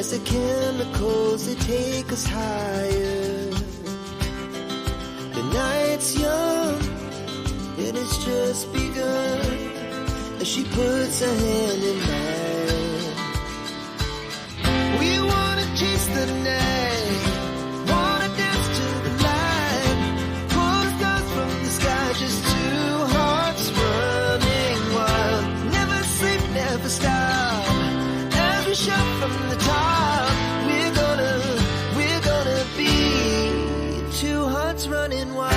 as the chemicals, they take us higher. The night's young, and it's just begun, as she puts her hand in mine. We wanna chase the night, wanna dance to the light, pull stars from the sky, just two hearts running wild. Never sleep, never stop, as we shout from the top. We're gonna be two hearts running wild.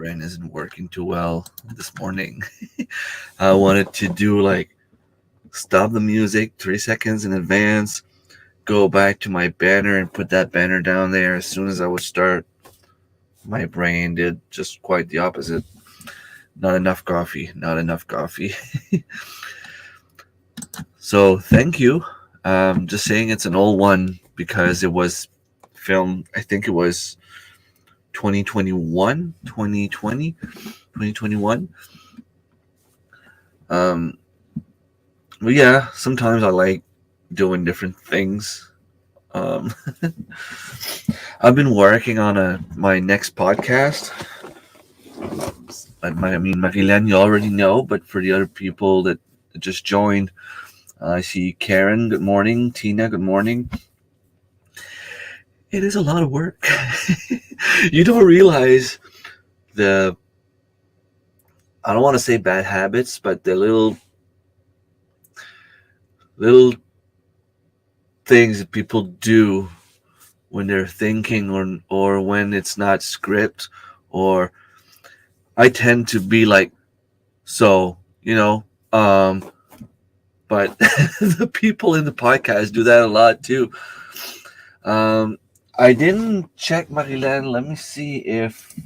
brain isn't working too well this morning. I wanted to do like stop the music 3 seconds in advance, go back to my banner and put that banner down there as soon as I would start. My brain did just quite the opposite. Not enough coffee, not enough coffee. So thank you. Just saying it's an old one because it was filmed, I think it was 2021, 2020, 2021. Um, but yeah, sometimes I like doing different things. Um, I've been working on my next podcast. I mean, Marilen, you already know, but for the other people that just joined, I see Karen, good morning. Tina, good morning. It is a lot of work. You don't realize the, I don't want to say bad habits, but the little things that people do when they're thinking or when it's not script, or I tend to be like, so, but the people in the podcast do that a lot too. Um, I didn't check Marilen. Let me see if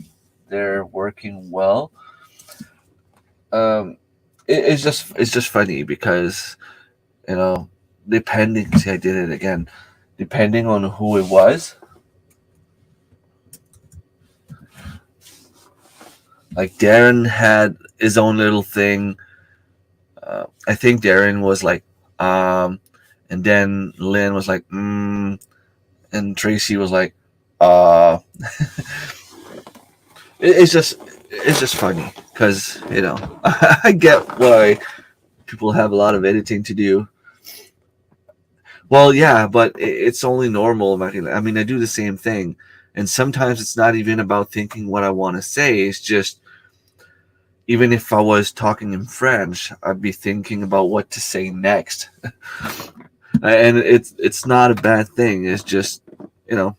they're working well. Um, it's just funny because you know depending. See, I did it again. Depending on who it was, like Darren had his own little thing. I think Darren was like, and then Lynn was like, and Tracy was like, uh. It's just funny because I get why people have a lot of editing to do. Well, yeah, but it's only normal. I mean, I do the same thing, and sometimes it's not even about thinking what I want to say. It's just even if I was talking in French, I'd be thinking about what to say next, and it's not a bad thing. It's just you know,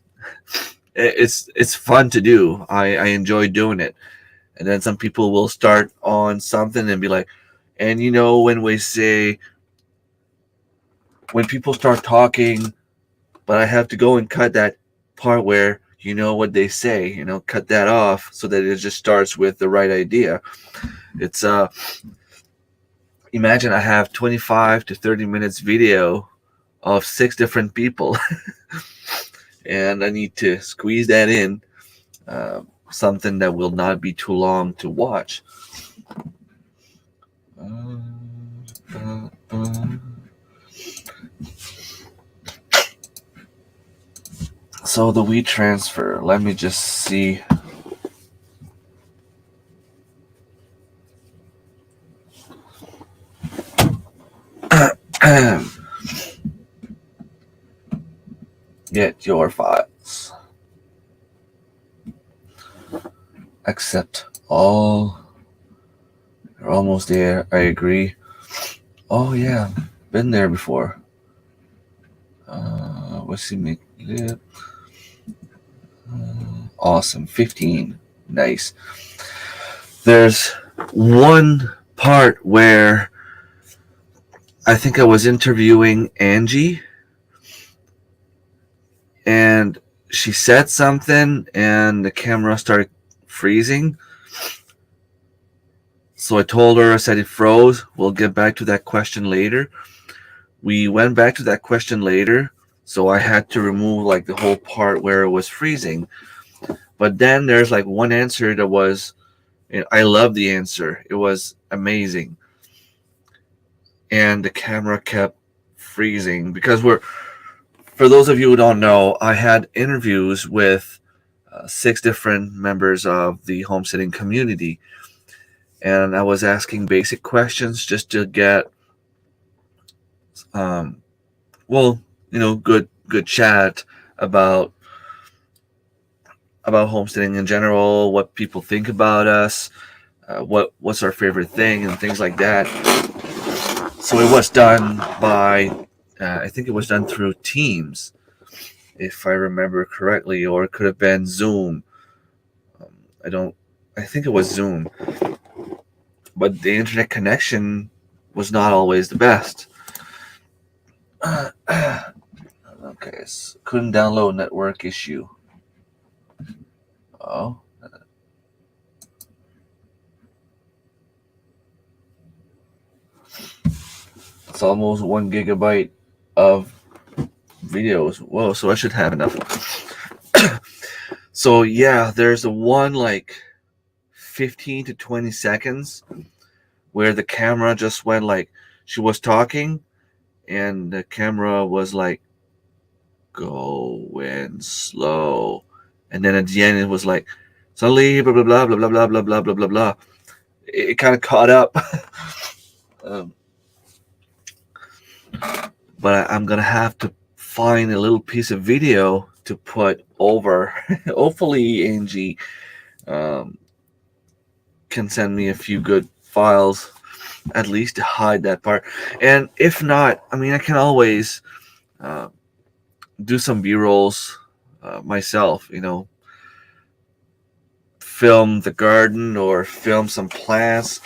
it's fun to do. I enjoy doing it. And then some people will start on something and be like, and when people start talking, but I have to go and cut that part where what they say, cut that off so that it just starts with the right idea. It's imagine I have 25 to 30 minutes video of 6 different people and I need to squeeze that in, something that will not be too long to watch. So the wheat transfer, let me just see. Get your files. Accept all. You're almost there. I agree. Oh yeah, been there before. What's he make? Awesome. 15. Nice. There's one part where I think I was interviewing Angie and she said something and the camera started freezing. So I told her, I said it froze. We'll get back to that question later. We went back to that question later. So I had to remove like the whole part where it was freezing. But then there's like one answer that was, I love the answer. It was amazing. And the camera kept freezing because for those of you who don't know, I had interviews with 6 different members of the homesteading community. And I was asking basic questions just to get, good chat about homesteading in general, what people think about us, what's our favorite thing, and things like that. So it was done by, I think it was done through Teams, if I remember correctly, or it could have been Zoom. I I think it was Zoom, but the internet connection was not always the best. Okay, so couldn't download, network issue. Oh. It's almost 1 gigabyte of videos. Whoa, so I should have enough. So yeah, there's a one like 15 to 20 seconds where the camera just went like she was talking and the camera was like going slow. And then at the end it was like suddenly blah blah blah blah blah blah blah blah blah blah blah. It kind of caught up. um, but I'm gonna have to find a little piece of video to put over. Hopefully Angie can send me a few good files, at least to hide that part. And if not, I mean, I can always do some B-rolls myself, film the garden or film some plants.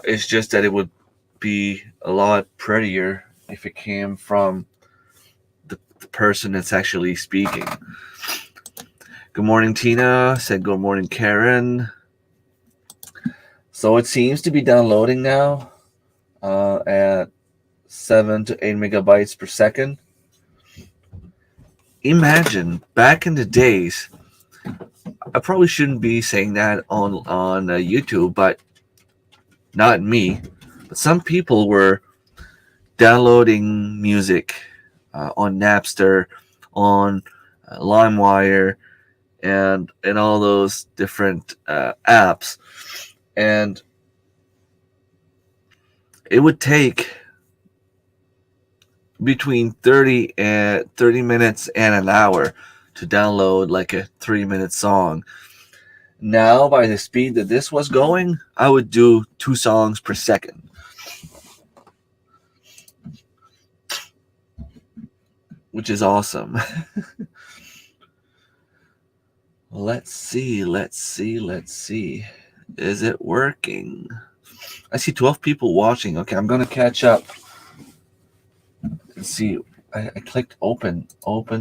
It's just that it would be a lot prettier if it came from the person that's actually speaking. Good morning, Tina. Said good morning, Karen. So it seems to be downloading now at 7 to 8 megabytes per second. Imagine back in the days, I probably shouldn't be saying that on YouTube, but not me. But some people were downloading music on Napster, on LimeWire, and all those different apps, and it would take between 30 minutes and an hour to download like a 3-minute song. Now, by the speed that this was going, I would do 2 songs per second. Which is awesome. Let's see. Is it working? I see 12 people watching. Okay, I'm going to catch up. Let's see. I clicked open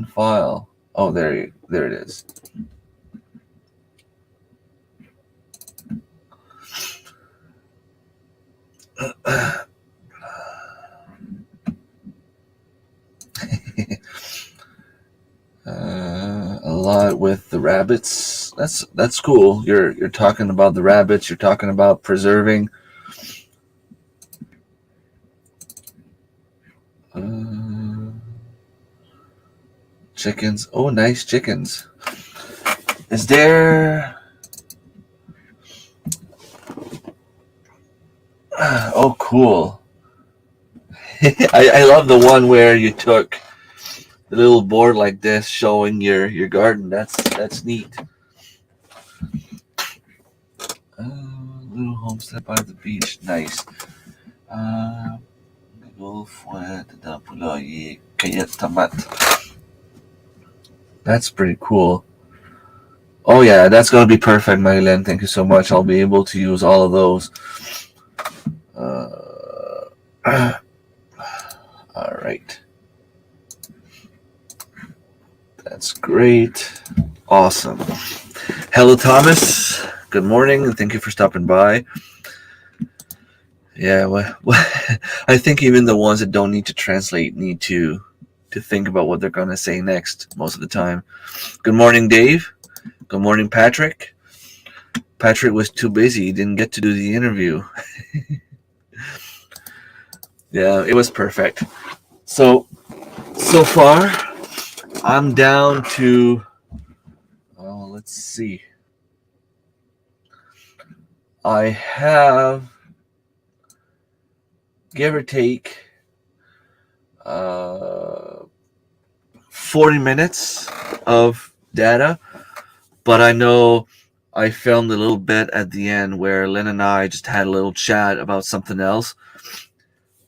file. Oh, there it is. A lot with the rabbits. That's cool. You're talking about the rabbits. You're talking about preserving. Chickens. Oh, nice chickens. Is there? Oh, cool. I love the one where you took the little board like this showing your garden. That's neat. Little homestead by the beach. Nice. That's pretty cool. Oh yeah, that's gonna be perfect, Marilyn. Thank you so much. I'll be able to use all of those. All right. That's great. Awesome. Hello, Thomas. Good morning, and thank you for stopping by. Yeah, well, I think even the ones that don't need to translate need to think about what they're going to say next most of the time. Good morning, Dave. Good morning, Patrick. Patrick was too busy. He didn't get to do the interview. Yeah, it was perfect. So far, I'm down to, let's see. I have, give or take, 40 minutes of data, but I know I filmed a little bit at the end where Lynn and I just had a little chat about something else.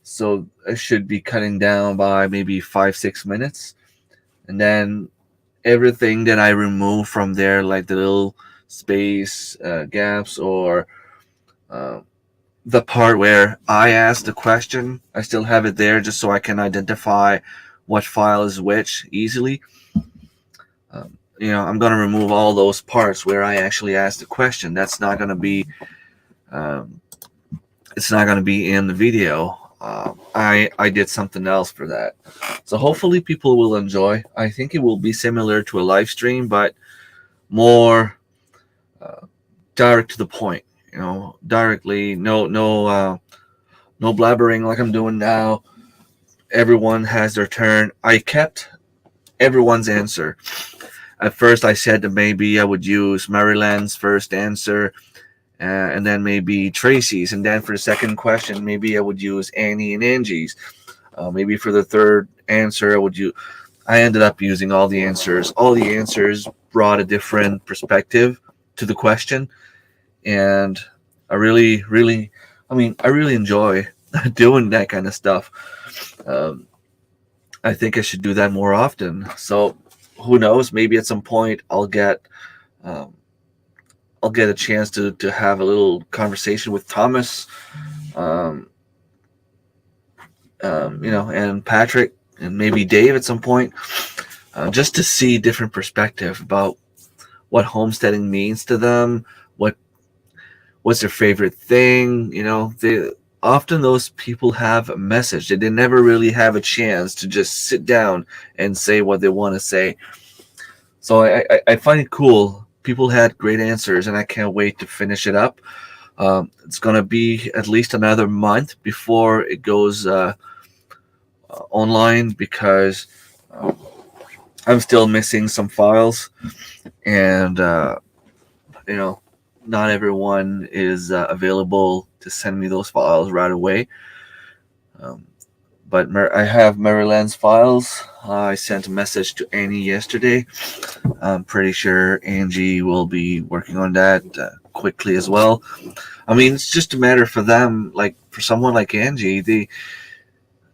So I should be cutting down by maybe 5-6 minutes. And then everything that I remove from there, like the little space gaps, or the part where I asked the question. I still have it there just so I can identify what file is which easily. I'm going to remove all those parts where I actually asked the question. That's not going to be um, it's not going to be in the video. I did something else for that. So hopefully people will enjoy. I think it will be similar to a live stream, but more direct to the point. Directly. No blabbering like I'm doing now. Everyone has their turn. I kept everyone's answer. At first, I said that maybe I would use Maryland's first answer, and then maybe Tracy's, and then for the second question, maybe I would use Annie and Angie's. Maybe for the third answer, I ended up using all the answers. All the answers brought a different perspective to the question, and I really, really, I really enjoy doing that kind of stuff. I think I should do that more often. So, who knows? Maybe at some point um, I'll get a chance to have a little conversation with Thomas, um, and Patrick, and maybe Dave at some point, just to see different perspective about what homesteading means to them, what's their favorite thing. Often those people have a message. They never really have a chance to just sit down and say what they want to say. So I find it cool. People had great answers, and I can't wait to finish it up. It's going to be at least another month before it goes online, because I'm still missing some files, and not everyone is available to send me those files right away. But I have Maryland's files. I sent a message to Annie yesterday. I'm pretty sure Angie will be working on that quickly as well. It's just a matter for them, like for someone like Angie,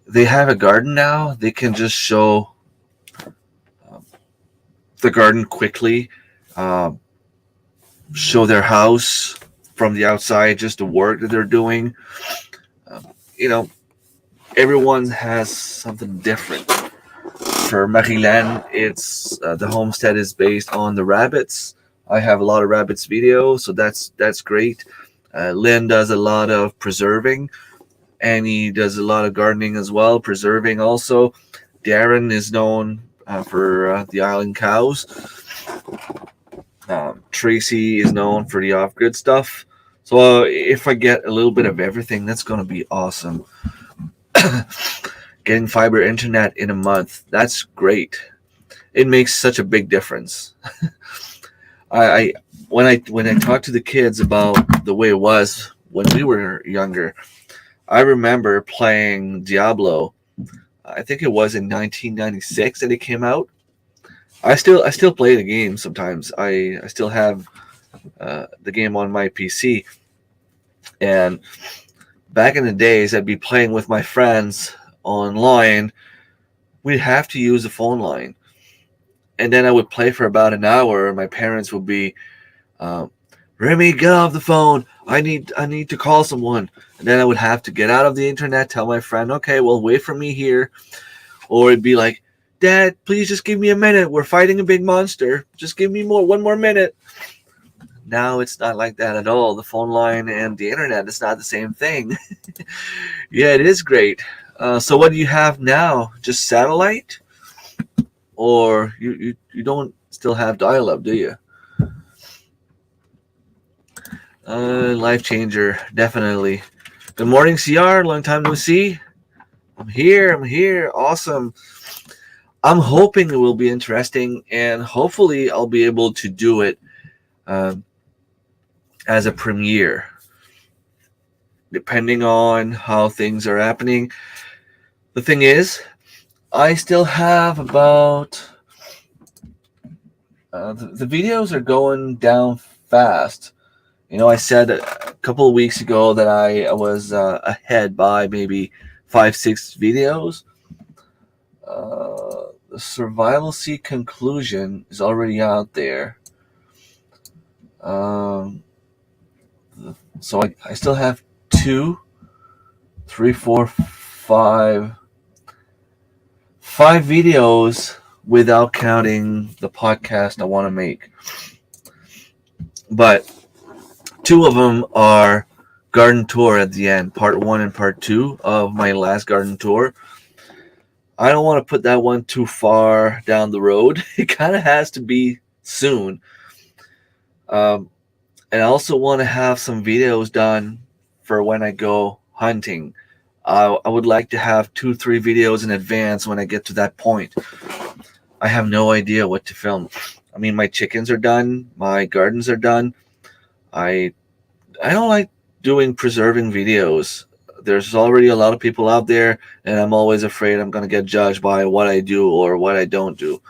they have a garden now. They can just show the garden quickly, show their house from the outside, just the work that they're doing. You know, everyone has something different. For Marilyn, it's the homestead is based on the rabbits. I have a lot of rabbits videos, so that's great. Lynn does a lot of preserving. Annie does a lot of gardening as well, preserving also. Darren is known for the island cows. Tracy is known for the off-grid stuff. So if I get a little bit of everything, that's going to be awesome. Getting fiber internet in a month, that's great. It makes such a big difference. When I talk to the kids about the way it was when we were younger, I remember playing Diablo. I think it was in 1996 that it came out. I still play the game sometimes. I still have the game on my PC. And back in the days, I'd be playing with my friends online. We'd have to use a phone line. And then I would play for about an hour, and my parents would be, Remy, get off the phone. I need to call someone. And then I would have to get out of the internet, tell my friend, okay, well, wait for me here. Or it'd be like, Dad, please just give me a minute. We're fighting a big monster. Just give me one more minute. Now it's not like that at all. The phone line and the internet is not the same thing. Yeah, it is great. So what do you have now? Just satellite? Or you don't still have dial-up, do you? Life changer, definitely. Good morning, CR. Long time no see. I'm here. Awesome. I'm hoping it will be interesting, and hopefully I'll be able to do it as a premiere, depending on how things are happening. The thing is, I still have about the videos are going down fast. I said a couple of weeks ago that I was ahead by maybe 5-6 videos. The survival seed conclusion is already out there. Um, so I still have 2, 3, 4, 5 videos without counting the podcast I want to make. But 2 of them are garden tour at the end, part 1 and part 2 of my last garden tour. I don't want to put that one too far down the road. It kind of has to be soon. And I also want to have some videos done for when I go hunting. I would like to have 2, 3 videos in advance when I get to that point. I have no idea what to film. I mean, my chickens are done. My gardens are done. I don't like doing preserving videos. There's already a lot of people out there, and I'm always afraid I'm going to get judged by what I do or what I don't do.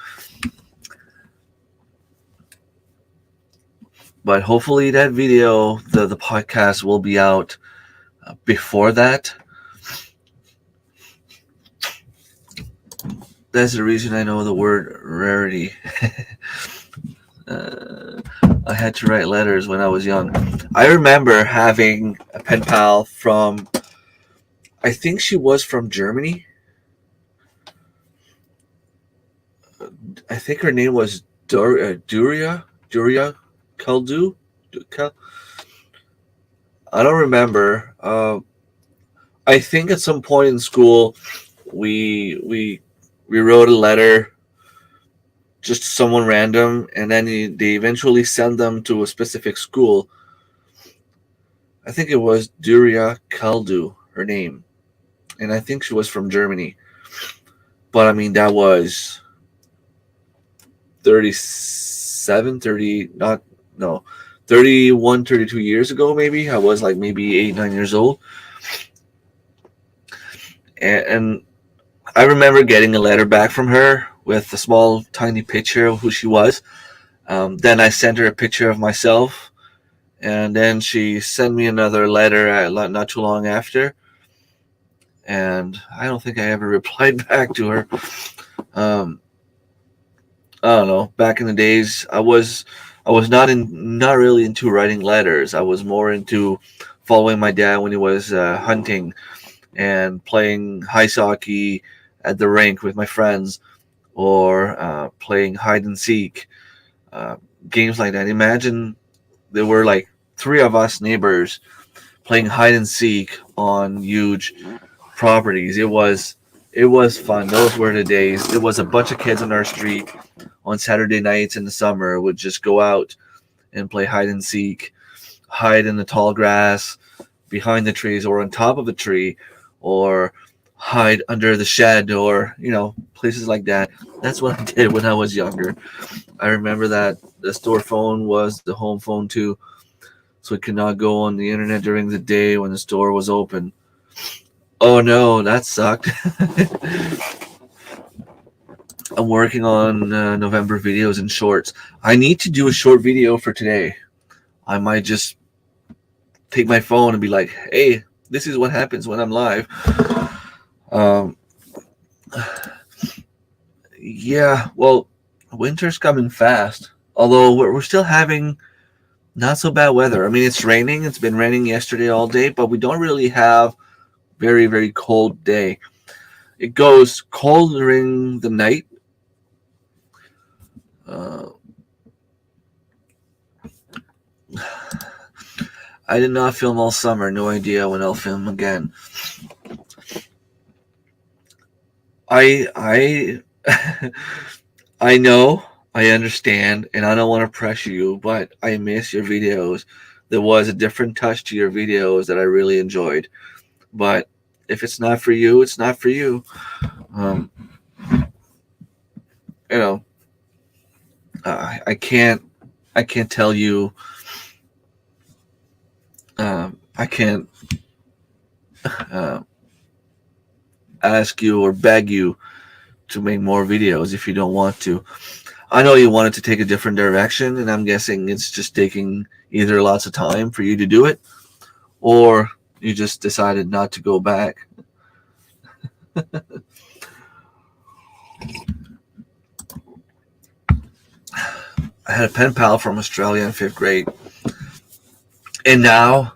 But hopefully that video, the podcast will be out before that. That's the reason I know the word rarity. I had to write letters when I was young. I remember having a pen pal from, I think she was from Germany. I think her name was Duria Kaldu. I don't remember. I think at some point in school, we wrote a letter just to someone random, and then they eventually send them to a specific school. I think it was Duria Kaldu, her name, and I think she was from Germany. But I mean, that was 37, 30, not, no, 31, 32 years ago, maybe. I was like maybe 8, 9 years old. And I remember getting a letter back from her with a small, tiny picture of who she was. Then I sent her a picture of myself, and then she sent me another letter not too long after. And I don't think I ever replied back to her. I don't know. Back in the days, I was not really into writing letters. I was more into following my dad when he was hunting and playing ice hockey at the rink with my friends, or playing hide and seek, games like that. Imagine there were like 3 of us neighbors playing hide and seek on huge properties. It was fun. Those were the days. There was a bunch of kids on our street on Saturday nights in the summer would just go out and play hide and seek, hide in the tall grass, behind the trees, or on top of a tree, or hide under the shed, or places like that. That's what I did when I was younger. I remember that the store phone was the home phone too, so we could not go on the internet during the day when the store was open. Oh no, that sucked. I'm working on November videos and shorts. I need to do a short video for today. I might just take my phone and be like, hey, this is what happens when I'm live. Yeah, well, winter's coming fast. Although we're still having not so bad weather. I mean, it's raining. It's been raining yesterday all day, but we don't really have very, very cold day. It goes cold during the night. I did not film all summer. No idea when I'll film again. I I know, I understand, and I don't want to pressure you, but I miss your videos. There was a different touch to your videos that I really enjoyed. But if it's not for you, it's not for you. Um, you know, I can't tell you. I can't ask you or beg you to make more videos if you don't want to. I know you wanted to take a different direction, and I'm guessing it's just taking either lots of time for you to do it, or you just decided not to go back. I had a pen pal from Australia in 5th grade. And now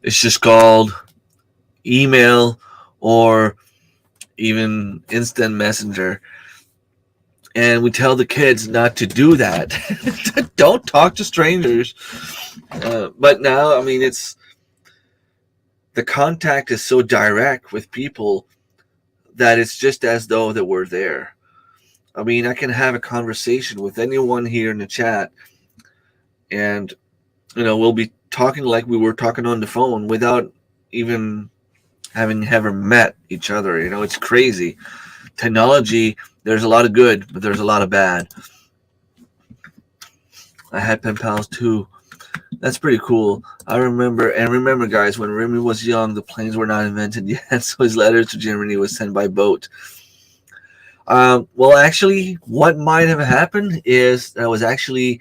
it's just called email or even instant messenger. And we tell the kids not to do that. Don't talk to strangers. But now, I mean, it's the contact is so direct with people that it's just as though that we're there. I mean, I can have a conversation with anyone here in the chat, and we'll be talking like we were talking on the phone without even having ever met each other. It's crazy. Technology, there's a lot of good, but there's a lot of bad. I had pen pals too. That's pretty cool. I remember, guys, when Remy was young, the planes were not invented yet, so his letters to Germany was sent by boat. Well, actually, what might have happened is that was actually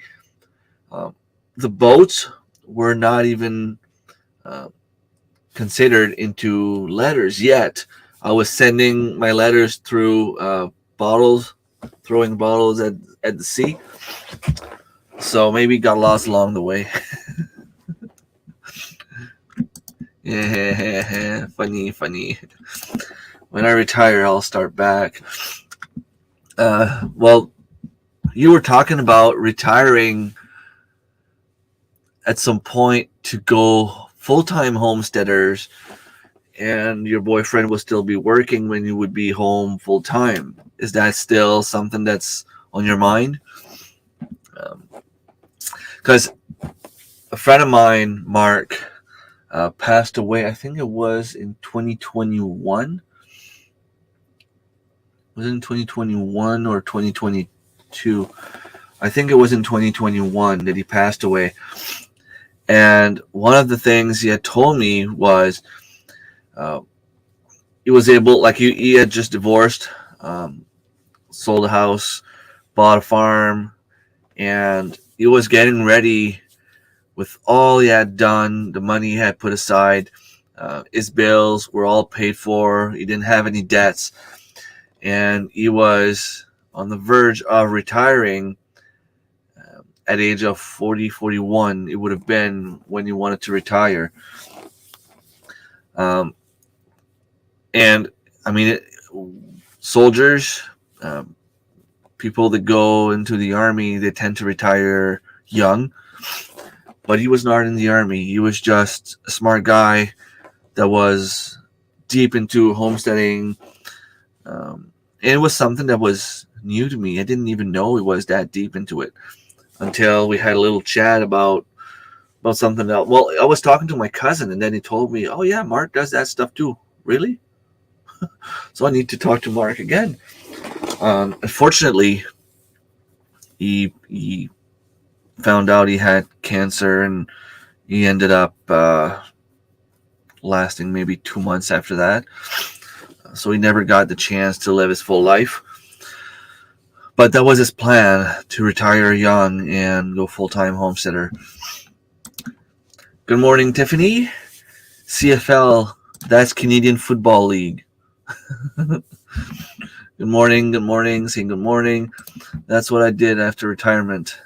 the boats were not even considered into letters yet. I was sending my letters through bottles, throwing bottles at the sea. So maybe got lost along the way. Yeah, funny. When I retire, I'll start back. Well, you were talking about retiring at some point to go full-time homesteaders, and your boyfriend will still be working when you would be home full-time. Is that still something that's on your mind? Because a friend of mine, Mark, passed away. I think it was in 2021. Was it in 2021 or 2022? I think it was in 2021 that he passed away. And one of the things he had told me was he was able, like he had just divorced, sold a house, bought a farm, and he was getting ready with all he had done, the money he had put aside. His bills were all paid for. He didn't have any debts. And he was on the verge of retiring at the age of 40, 41. It would have been when he wanted to retire. And, I mean, soldiers, people that go into the army, they tend to retire young. But he was not in the army. He was just a smart guy that was deep into homesteading. And it was something that was new to me. I didn't even know he was that deep into it until we had a little chat about something else. Well, I was talking to my cousin, and then he told me, oh, yeah, Mark does that stuff too. Really? So I need to talk to Mark again. Unfortunately, he found out he had cancer, and he ended up lasting maybe 2 months after that. So he never got the chance to live his full life. But that was his plan, to retire young and go full-time homesteader. Good morning, Tiffany. CFL, that's Canadian Football League. Good morning, saying good morning. That's what I did after retirement.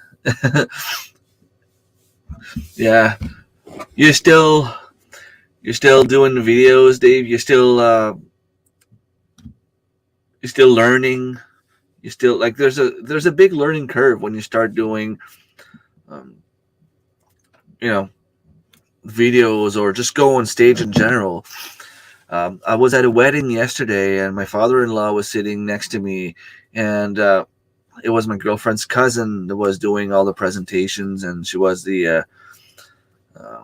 Yeah. You're still doing the videos, Dave? You're still learning. You still, like, there's a big learning curve when you start doing videos or just go on stage in general. I was at a wedding yesterday, and my father-in-law was sitting next to me, and it was my girlfriend's cousin that was doing all the presentations, and she was the I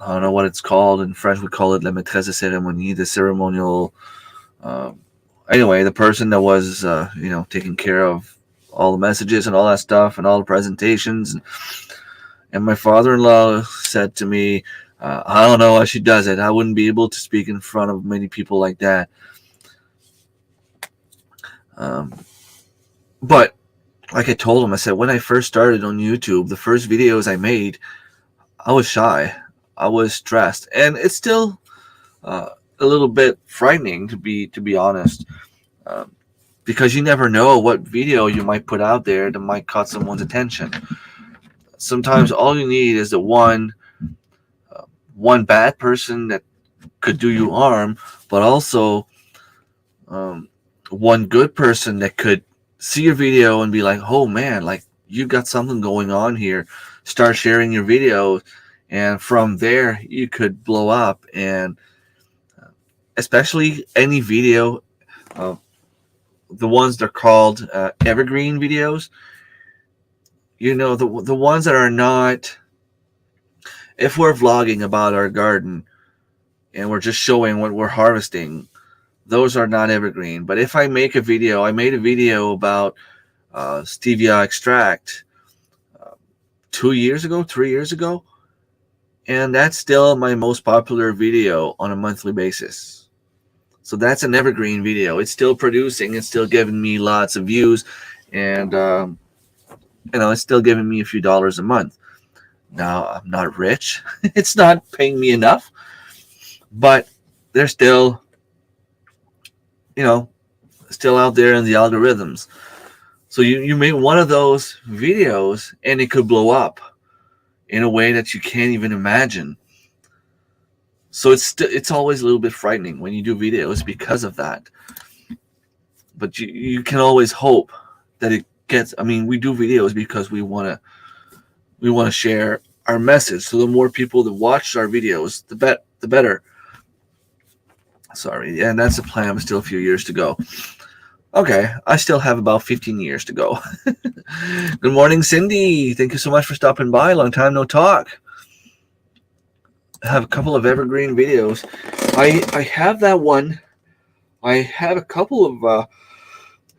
don't know what it's called in French. We call it la maîtresse de cérémonie, the ceremonial. Anyway, the person that was taking care of all the messages and all that stuff and all the presentations. And my father-in-law said to me, I don't know how she does it. I wouldn't be able to speak in front of many people like that. But like I told him, I said, when I first started on YouTube, the first videos I made, I was shy. I was stressed. And it's still a little bit frightening, to be honest. Because you never know what video you might put out there that might catch someone's attention. Sometimes all you need is the one one bad person that could do you harm, but also one good person that could see your video and be like, oh man, like you got something going on here. Start sharing your videos, and from there you could blow up. And especially any video, the ones that are called evergreen videos, you know, the ones that are not, if we're vlogging about our garden and we're just showing what we're harvesting, those are not evergreen. But if I make a video, I made a video about stevia extract 2 years ago, 3 years ago, and that's still my most popular video on a monthly basis. So that's an evergreen video. It's still producing. It's still giving me lots of views, and it's still giving me a few dollars a month. Now I'm not rich. It's not paying me enough, but they're still, still out there in the algorithms. So you make one of those videos and it could blow up in a way that you can't even imagine. So it's always a little bit frightening when you do videos because of that. But you can always hope that it gets. I mean, we do videos because we want to share our message. So the more people that watch our videos, the better. Sorry, and that's the plan. Still a few years to go. Okay, I still have about 15 years to go. Good morning, Cindy. Thank you so much for stopping by. Long time no talk. I have a couple of evergreen videos. I have that one. I have a couple of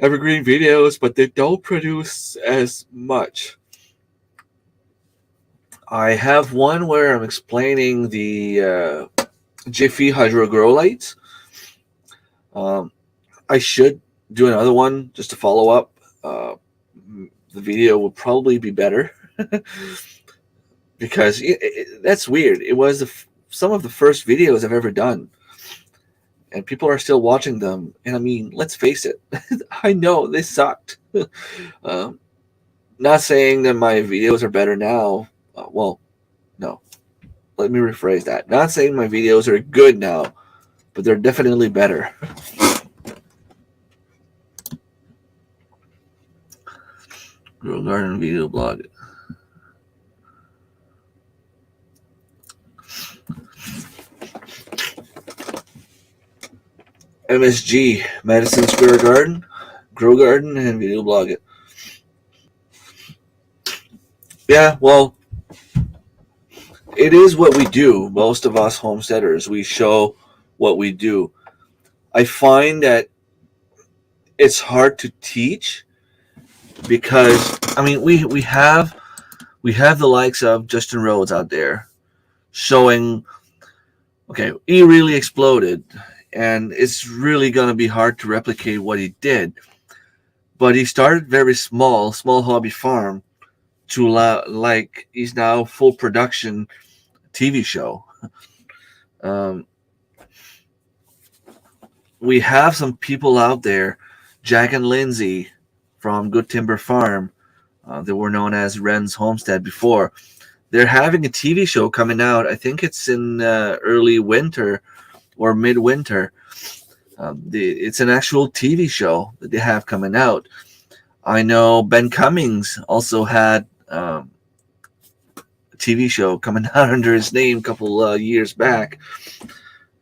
evergreen videos, but they don't produce as much. I have one where I'm explaining the Jiffy Hydro Grow Lights. I should do another one just to follow up. The video will probably be better because that's weird. It was some of the first videos I've ever done, and people are still watching them. And I mean, let's face it, I know they sucked. Not saying that my videos are better now. Well, no. Let me rephrase that. Not saying my videos are good now, but they're definitely better. Grow Garden video blog. MSG, Madison Square Garden, Grow Garden, and video blog it. Yeah, well, it is what we do. Most of us homesteaders, we show what we do. I find that it's hard to teach because, I mean, we have the likes of Justin Rhodes out there showing, okay, he really exploded, and it's really going to be hard to replicate what he did. But he started very small hobby farm, to like he's now full production TV show. We have some people out there, Jack and Lindsay from Good Timber Farm. They were known as Wren's Homestead before. They're having a TV show coming out. I think it's in early winter or midwinter. It's an actual TV show that they have coming out. I know Ben Cummings also had a TV show coming out under his name a couple years back.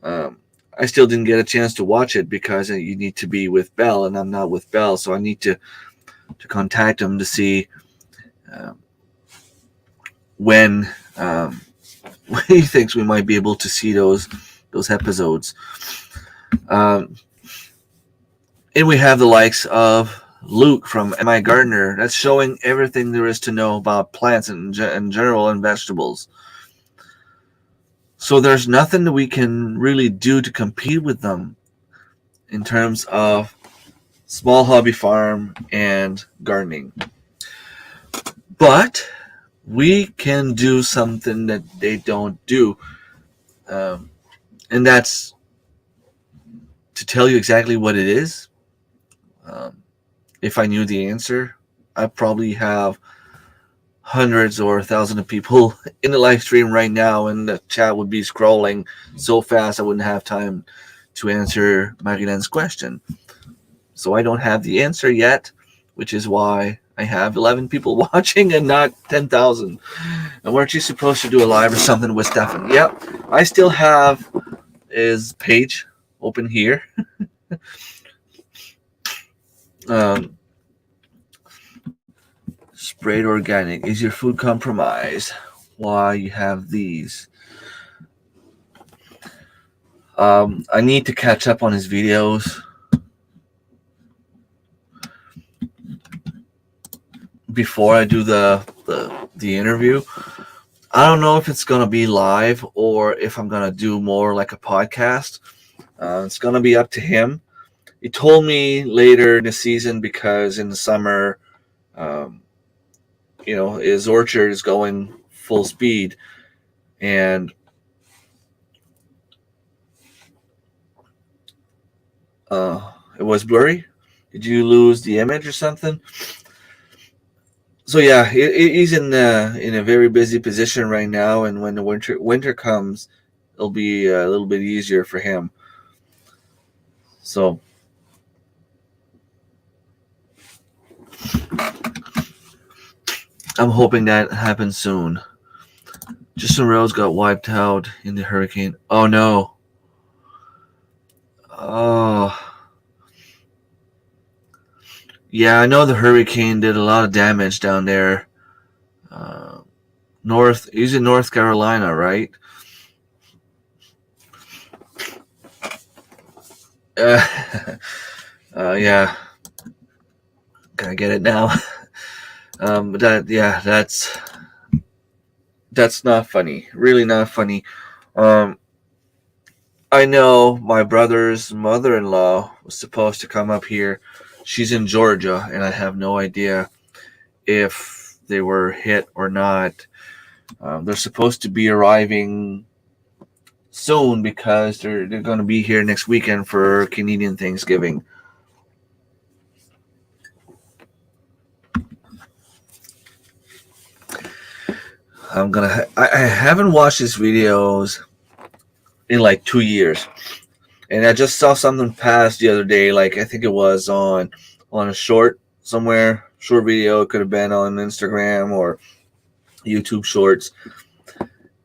I still didn't get a chance to watch it because you need to be with Bell, and I'm not with Bell, so I need to contact him to see when he thinks we might be able to see those episodes. And we have the likes of Luke from MI Gardener. That's showing everything there is to know about plants in general and vegetables. So there's nothing that we can really do to compete with them in terms of small hobby farm and gardening. But we can do something that they don't do. And that's to tell you exactly what it is. If I knew the answer, I'd probably have hundreds or thousands of people in the live stream right now, and the chat would be scrolling so fast I wouldn't have time to answer Marilene's question. So I don't have the answer yet, which is why I have 11 people watching and not 10,000. And weren't you supposed to do a live or something with Stefan? Yep, I still have his page open here. Sprayed organic. Is your food compromised? Why you have these? I need to catch up on his videos before I do the interview. I don't know if it's gonna be live or if I'm gonna do more like a podcast. It's gonna be up to him. He told me later in the season because in the summer, his orchard is going full speed, and it was blurry. Did you lose the image or something? So yeah, he's in a very busy position right now, and when the winter comes, it'll be a little bit easier for him. So I'm hoping that happens soon. Justin Rose got wiped out in the hurricane. Oh no. Oh. Yeah, I know the hurricane did a lot of damage down there. He's in North Carolina, right? Yeah. Can I get it now? That's not funny. Really not funny. I know my brother's mother-in-law was supposed to come up here. She's in Georgia, and I have no idea if they were hit or not. They're supposed to be arriving soon because they're going to be here next weekend for Canadian Thanksgiving. I haven't watched his videos in like 2 years, and I just saw something pass the other day. Like I think it was on a short video. It could have been on Instagram or YouTube Shorts,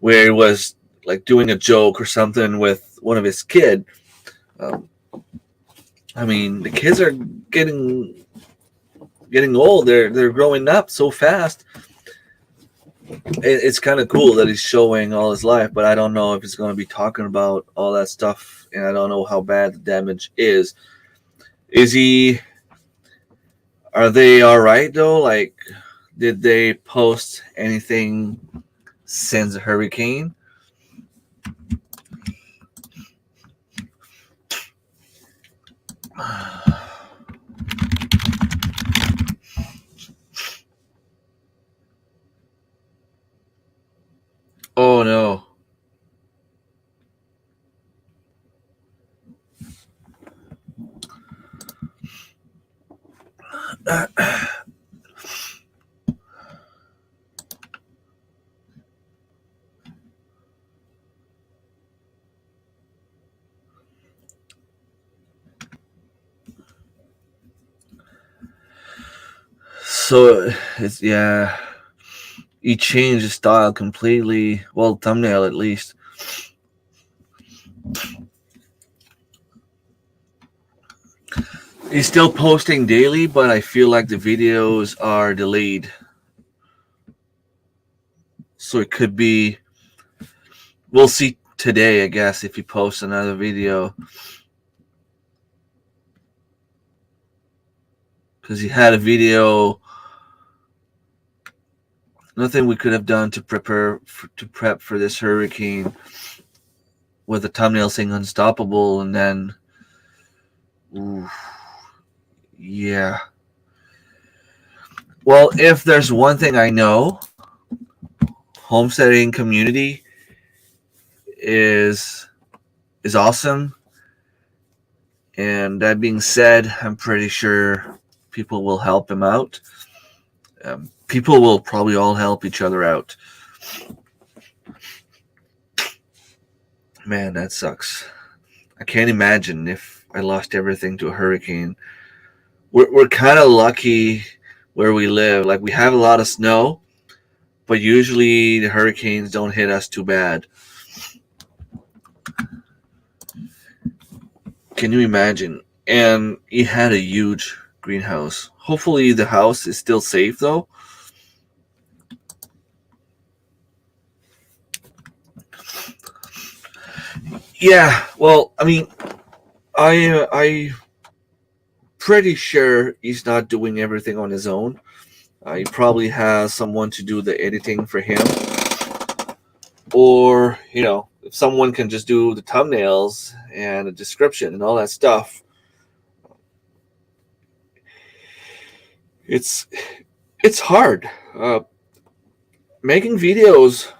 where he was like doing a joke or something with one of his kids. I mean, the kids are getting old. They're growing up so fast. It's kind of cool that he's showing all his life, but I don't know if he's going to be talking about all that stuff, and I don't know how bad the damage is. Are they all right though? Like, did they post anything since the hurricane? Oh no. So it's he changed his style completely. Well, thumbnail at least. He's still posting daily, but I feel like the videos are delayed. So it could be. We'll see today, I guess, if he posts another video. Because he had a video. Nothing we could have done to prep for this hurricane, with the thumbnail saying unstoppable, and then yeah. Well, if there's one thing I know, homesteading community is awesome. And that being said, I'm pretty sure people will help him out. People will probably all help each other out. Man, that sucks. I can't imagine if I lost everything to a hurricane. We're kind of lucky where we live. Like, we have a lot of snow, but usually the hurricanes don't hit us too bad. Can you imagine? And he had a huge greenhouse. Hopefully the house is still safe though. Yeah, well, I mean, I pretty sure he's not doing everything on his own. He probably has someone to do the editing for him, or if someone can just do the thumbnails and the description and all that stuff. It's hard. Making videos.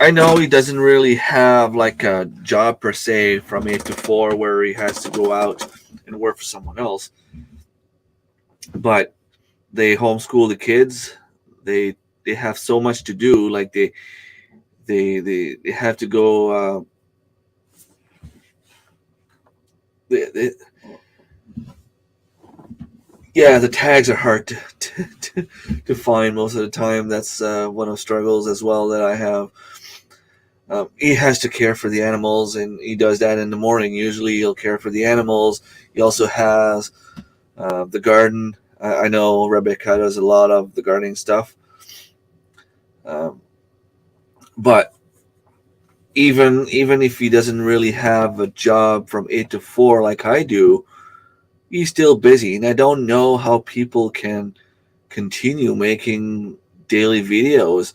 I know he doesn't really have like a job per se from 8 to 4 where he has to go out and work for someone else, but they homeschool the kids. They have so much to do. Like they have to go. They, yeah, the tags are hard to find most of the time. That's one of the struggles as well that I have. He has to care for the animals, and he does that in the morning. Usually, he'll care for the animals. He also has the garden. I know Rebecca does a lot of the gardening stuff. But even if he doesn't really have a job from 8 to 4 like I do, he's still busy. And I don't know how people can continue making daily videos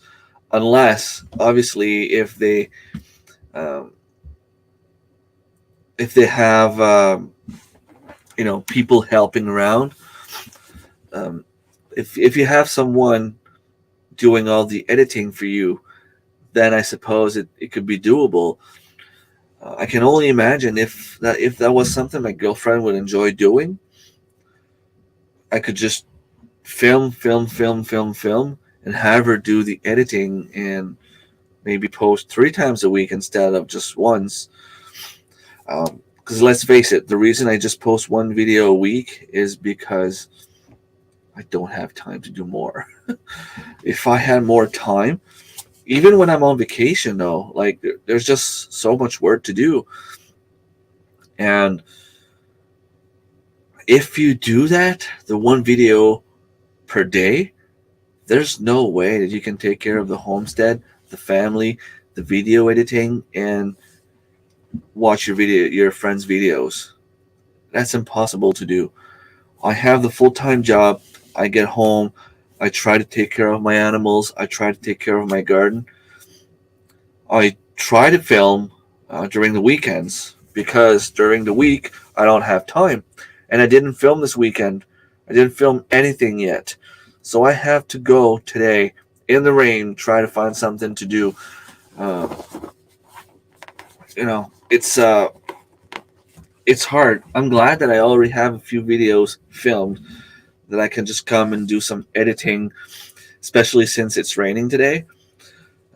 unless, obviously, if they have people helping around. If you have someone doing all the editing for you, then I suppose it could be doable. I can only imagine if that was something my girlfriend would enjoy doing. I could just film, and have her do the editing and maybe post 3 times a week instead of just once. Because let's face it, the reason I just post one video a week is because I don't have time to do more. If I had more time, even when I'm on vacation, though, like there's just so much work to do. And if you do that, the one video per day, there's no way that you can take care of the homestead, the family, the video editing, and watch your friends' videos. That's impossible to do. I have the full-time job. I get home. I try to take care of my animals. I try to take care of my garden. I try to film during the weekends because during the week I don't have time. And I didn't film this weekend. I didn't film anything yet. So I have to go today in the rain, try to find something to do. It's hard. I'm glad that I already have a few videos filmed that I can just come and do some editing, especially since it's raining today.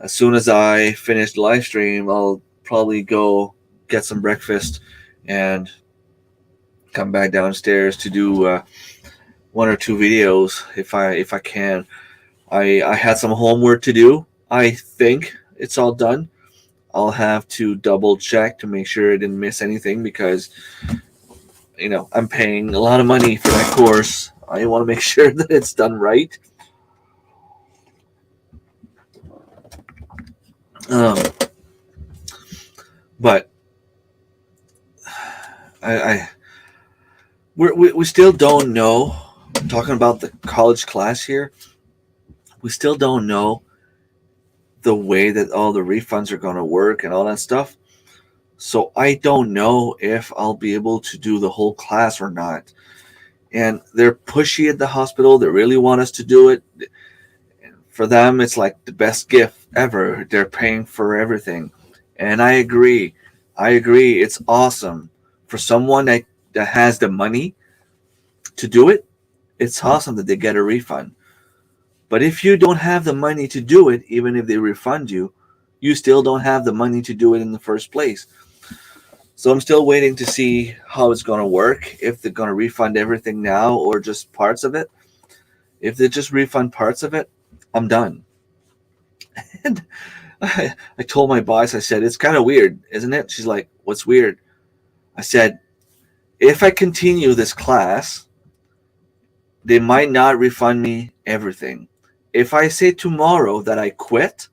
As soon as I finish the live stream, I'll probably go get some breakfast and come back downstairs to do 1 or 2 videos if I can. I had some homework to do. I think it's all done. I'll have to double check to make sure I didn't miss anything because I'm paying a lot of money for that course. I want to make sure that it's done right. But we still don't know. Talking about the college class here, we still don't know the way that all the refunds are going to work and all that stuff. So I don't know if I'll be able to do the whole class or not. And they're pushy at the hospital. They really want us to do it. For them, it's like the best gift ever. They're paying for everything. And I agree. It's awesome. For someone that has the money to do it, it's awesome that they get a refund. But if you don't have the money to do it, even if they refund you, you still don't have the money to do it in the first place. So I'm still waiting to see how it's going to work, if they're going to refund everything now or just parts of it. If they just refund parts of it, I'm done. And I told my boss, I said, it's kind of weird, isn't it? She's like, what's weird? I said, if I continue this class, they might not refund me everything. If I say tomorrow that I quit,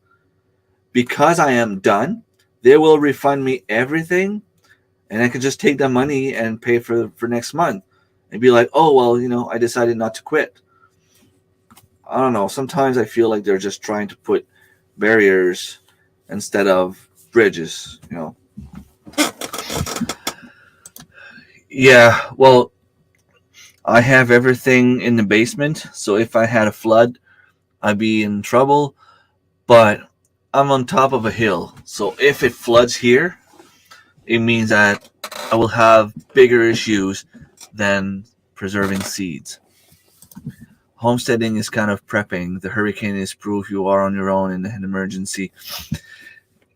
because I am done, they will refund me everything, and I can just take that money and pay for next month and be like, oh, well, I decided not to quit. I don't know. Sometimes I feel like they're just trying to put barriers instead of bridges. Yeah, well, I have everything in the basement, so if I had a flood, I'd be in trouble, but I'm on top of a hill, so if it floods here, it means that I will have bigger issues than preserving seeds. Homesteading is kind of prepping. The hurricane is proof you are on your own in an emergency.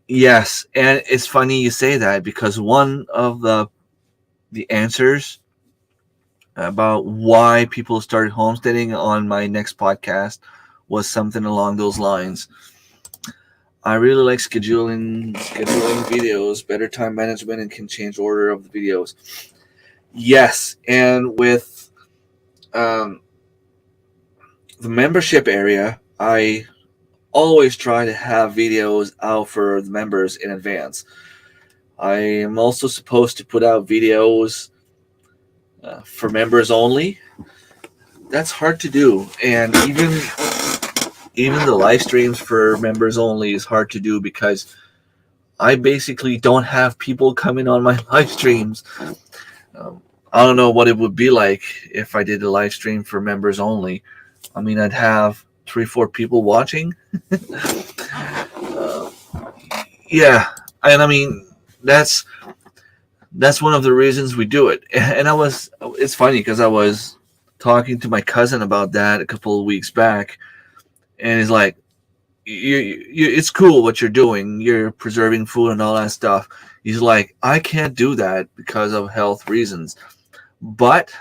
Yes, and it's funny you say that, because one of the answers about why people started homesteading on my next podcast was something along those lines. I really like scheduling videos, better time management, and can change order of the videos. Yes, and with the membership area, I always try to have videos out for the members in advance. I am also supposed to put out videos for members only. That's hard to do, and even the live streams for members only is hard to do, because I basically don't have people coming on my live streams. I don't know what it would be like if I did a live stream for members only. I mean, I'd have 3-4 people watching. Yeah, and I mean, that's one of the reasons we do it. And it's funny, because I was talking to my cousin about that a couple of weeks back, and he's like, it's cool what you're doing. You're preserving food and all that stuff. He's like, I can't do that because of health reasons, but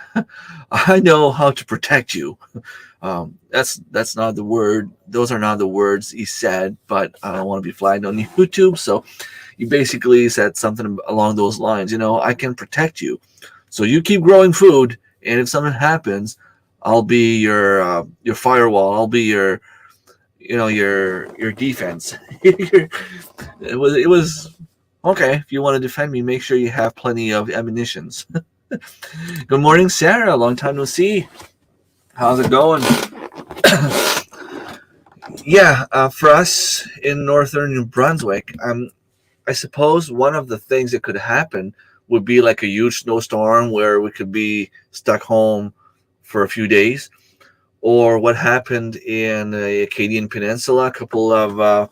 I know how to protect you. That's not the word. Those are not the words he said, but I don't want to be flagged on YouTube. So he basically said something along those lines. I can protect you. So you keep growing food, and if something happens, I'll be your firewall. I'll be your defense. It was okay. If you want to defend me, make sure you have plenty of ammunitions. Good morning, Sarah. Long time no see. How's it going? Yeah, for us in northern New Brunswick, I suppose one of the things that could happen would be like a huge snowstorm where we could be stuck home for a few days, or what happened in the Acadian Peninsula a couple of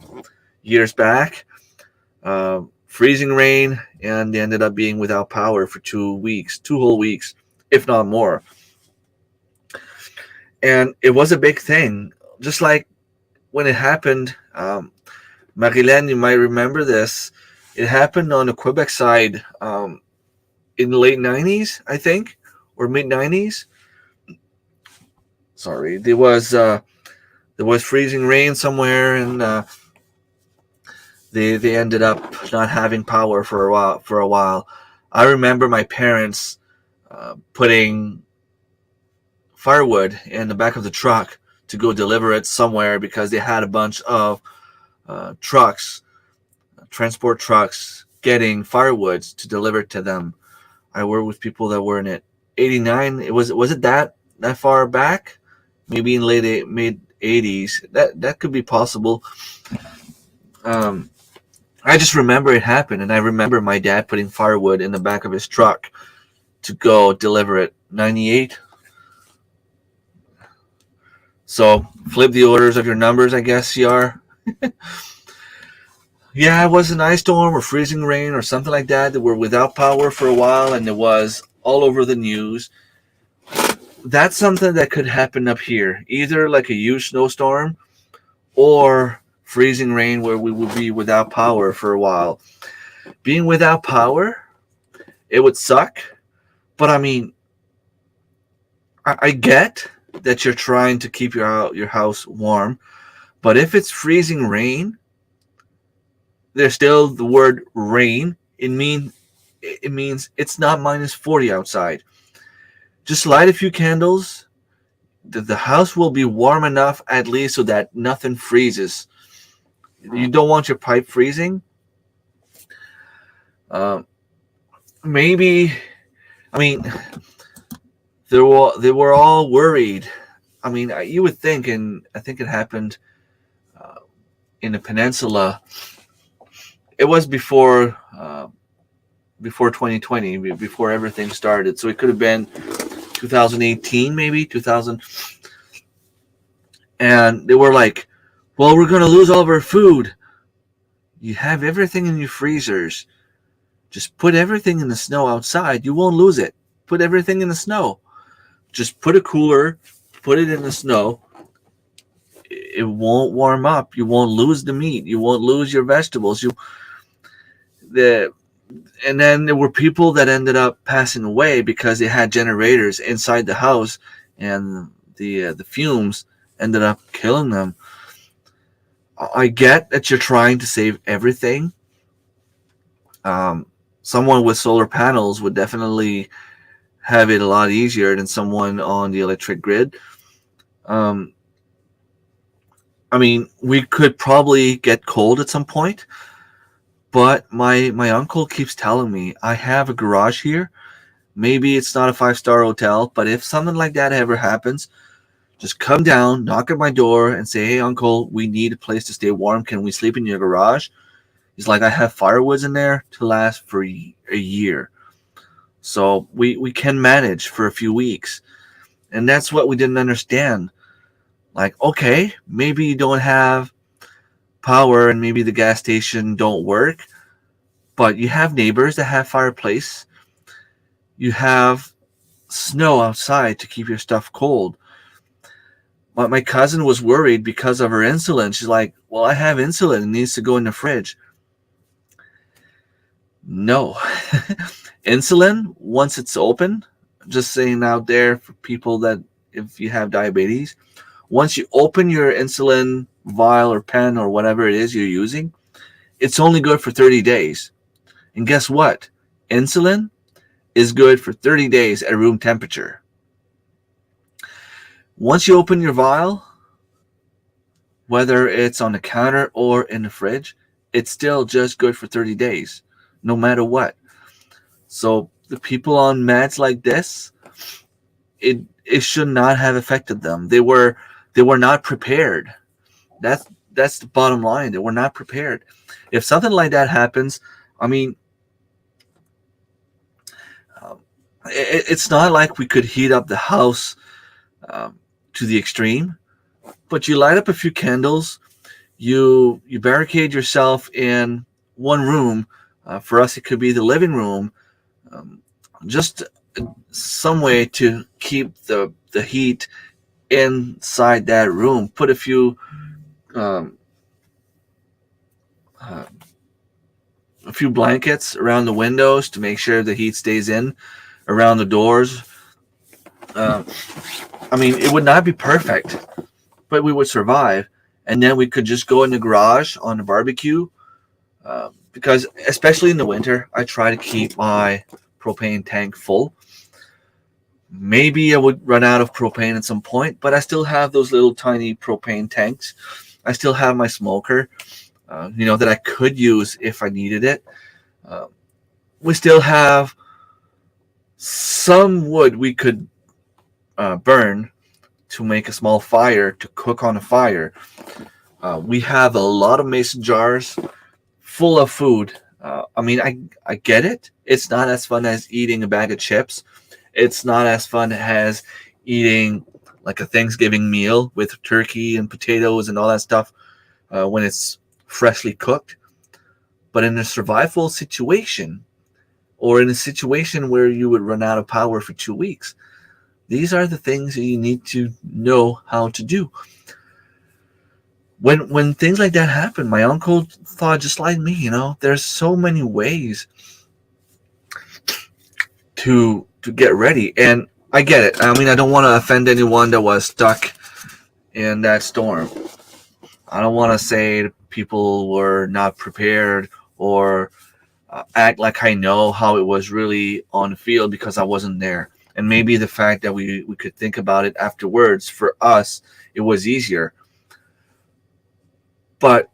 years back. Freezing rain, and they ended up being without power for 2 whole weeks, if not more. And it was a big thing, just like when it happened. Marilyn, you might remember this. It happened on the Quebec side in the late 90s, I think, or mid 90s. Sorry, there was freezing rain somewhere, and they ended up not having power for a while. I remember my parents putting firewood in the back of the truck to go deliver it somewhere, because they had a bunch of transport trucks getting firewood to deliver to them. I worked with people that were in it. 89. Was it that far back? Maybe in mid 80s. That could be possible. I just remember it happened, and I remember my dad putting firewood in the back of his truck to go deliver it. 98. So flip the orders of your numbers, I guess, CR. Yeah, it was an ice storm or freezing rain or something like that. They were without power for a while, and it was all over the news. that's something that could happen up here, either like a huge snowstorm or freezing rain where we would be without power for a while. Being without power, it would suck, but I mean, I get that you're trying to keep your house warm, but if it's freezing rain, there's still the word rain. It means it's not -40 outside. Just light a few candles. The house will be warm enough at least so that nothing freezes. You don't want your pipe freezing. Um, maybe, I mean, they were all worried. I mean, you would think, and I think it happened uh, in the peninsula. It was before 2020, before everything started. So it could have been 2018, maybe 2000. And they were like, "Well, we're gonna lose all of our food." You have everything in your freezers. Just put everything in the snow outside. You won't lose it. Put everything in the snow. Just put a cooler, put it in the snow. It won't warm up. You won't lose the meat. You won't lose your vegetables. The and then there were people that ended up passing away because they had generators inside the house, and the fumes ended up killing them. I get that you're trying to save everything. Um, Someone with solar panels would definitely have it a lot easier than someone on the electric grid. Um, I mean, we could probably get cold at some point, but my uncle keeps telling me I have a garage here. Maybe it's not a 5-star hotel, but if something like that ever happens, just come down, knock at my door, and say, "Hey, uncle, we need a place to stay warm. Can we sleep in your garage?" He's like, "I have firewoods in there to last for a year. So we can manage for a few weeks." And that's what we didn't understand. Like, okay, maybe you don't have power and maybe the gas station don't work, but you have neighbors that have fireplace. You have snow outside to keep your stuff cold. My cousin was worried because of her insulin. She's like, "Well, I have insulin. It needs to go in the fridge." No. Insulin, once it's open, just saying out there for people that if you have diabetes, once you open your insulin vial or pen or whatever it is you're using, it's only good for 30 days. And guess what? Insulin is good for 30 days at room temperature. Once you open your vial, whether it's on the counter or in the fridge, it's still just good for 30 days, no matter what. So the people on meds like this, it should not have affected them. They were not prepared. That's the bottom line. They were not prepared. If something like that happens, I mean, it's not like we could heat up the house um, to the extreme. But you light up a few candles, you barricade yourself in one room. For us, it could be the living room. Um, just some way to keep the heat inside that room. Put um, uh, a few blankets around the windows to make sure the heat stays in. Around the doors. Uh, I mean, it would not be perfect, but we would survive. And then we could just go in the garage on the barbecue. Because especially in the winter, I try to keep my propane tank full. Maybe I would run out of propane at some point, but I still have those little tiny propane tanks. I still have my smoker, that I could use if I needed it. Uh, we still have some wood we could burn to make a small fire to cook on a fire. We have a lot of mason jars full of food. I mean, I get it. It's not as fun as eating a bag of chips. It's not as fun as eating like a Thanksgiving meal with turkey and potatoes and all that stuff when it's freshly cooked. But in a survival situation, or in a situation where you would run out of power for 2 weeks, These are the things that you need to know how to do. When things like that happen, my uncle thought just like me, there's so many ways to get ready. And I get it. I mean, I don't want to offend anyone that was stuck in that storm. I don't want to say people were not prepared or act like I know how it was really on the field because I wasn't there. And maybe the fact that we could think about it afterwards, for us, it was easier. But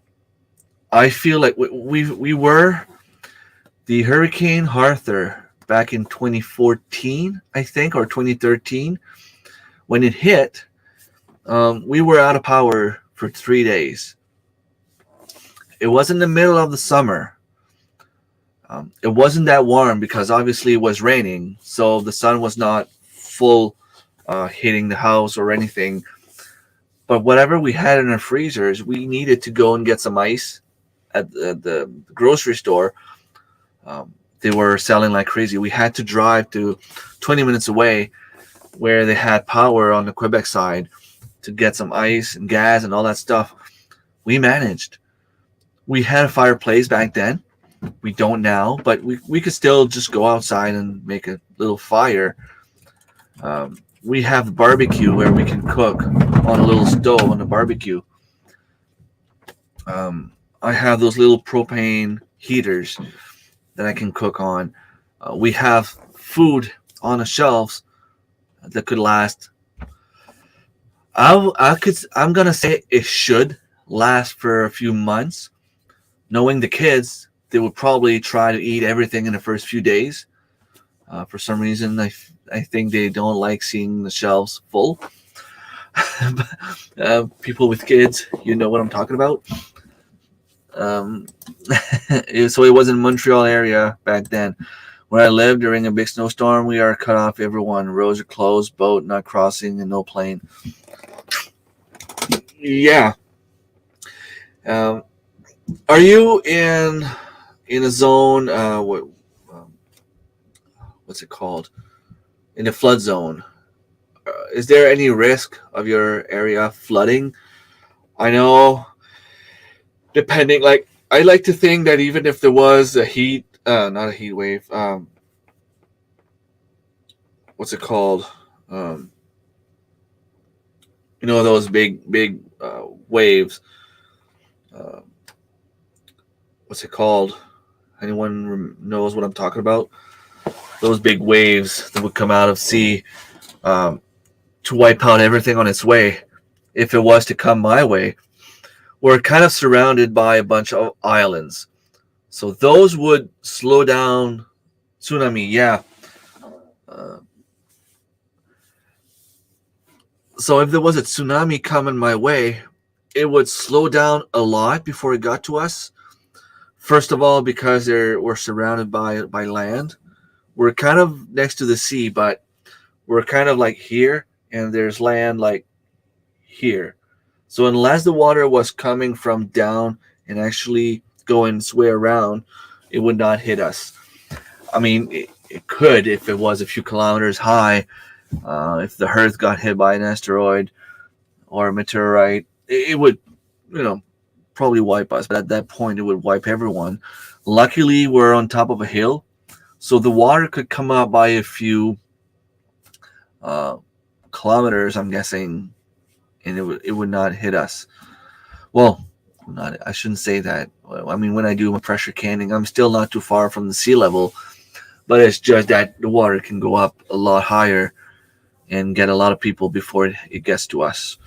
I feel like we were the Hurricane Arthur back in 2014, I think, or 2013. When it hit, we were out of power for 3 days. It was in the middle of the summer. It wasn't that warm because obviously it was raining, so the sun was not full hitting the house or anything. But whatever we had in our freezers, we needed to go and get some ice at the grocery store. They were selling like crazy. We had to drive to 20 minutes away where they had power on the Quebec side to get some ice and gas and all that stuff. We managed. We had a fireplace back then. We don't now, but we could still just go outside and make a little fire. We have barbecue where we can cook on a little stove on the barbecue. I have those little propane heaters that I can cook on. We have food on the shelves that could last. I'm gonna say it should last for a few months. Knowing the kids, they would probably try to eat everything in the first few days. For some reason, I think they don't like seeing the shelves full. People with kids, you know what I'm talking about. So it was in Montreal area back then. Where I lived during a big snowstorm, we are cut off everyone. Roads are closed, boat not crossing, and no plane. Yeah. Are you in a zone? What's it called? In a flood zone. Is there any risk of your area flooding? I know. Depending, like I like to think that even if there was a heat, not a heat wave. What's it called? Those big waves. What's it called? Anyone knows what I'm talking about? Those big waves that would come out of sea to wipe out everything on its way. If it was to come my way, we're kind of surrounded by a bunch of islands. So those would slow down tsunami, yeah. So if there was a tsunami coming my way, it would slow down a lot before it got to us. First of all, because we're surrounded by land. We're kind of next to the sea, but we're kind of like here, and there's land like here. So unless the water was coming from down and actually going its way around, it would not hit us. I mean, it could if it was a few kilometers high. If the Earth got hit by an asteroid or a meteorite, it would, probably wipe us. But at that point, it would wipe everyone. Luckily, we're on top of a hill, so the water could come up by a few kilometers, I'm guessing, and it would not hit us. Well, I shouldn't say that. I mean, when I do my pressure canning, I'm still not too far from the sea level, but it's just that the water can go up a lot higher and get a lot of people before it gets to us.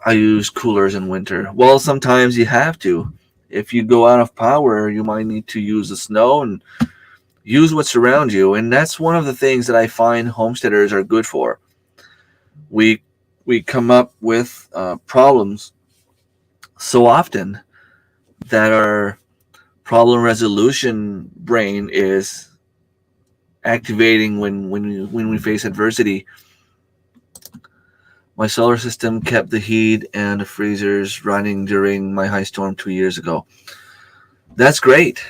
I use coolers in winter. Well, sometimes you have to. If you go out of power, you might need to use the snow and use what's around you. And that's one of the things that I find homesteaders are good for. We come up with problems so often that our problem resolution brain is activating when we face adversity. My solar system kept the heat and the freezers running during my high storm 2 years ago. That's great.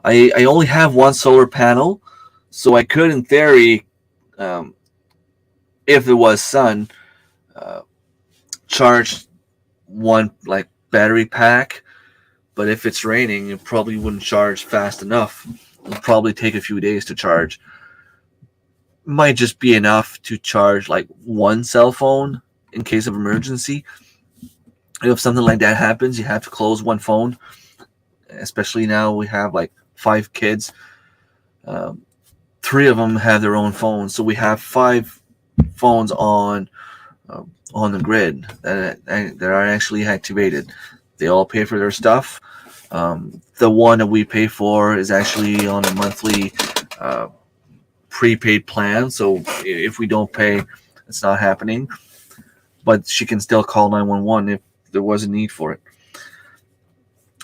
I only have one solar panel, so I could, in theory, Um, if there was sun, uh, charge one like battery pack. But if it's raining, it probably wouldn't charge fast enough. It'll probably take a few days to charge. Might just be enough to charge like one cell phone in case of emergency. If something like that happens, you have to close one phone. Especially now we have like 5 kids. Um, 3 of them have their own phones, so we have 5 phones on the grid that are actually activated. They all pay for their stuff. The one that we pay for is actually on a monthly prepaid plan, so if we don't pay, it's not happening. But she can still call 911 if there was a need for it.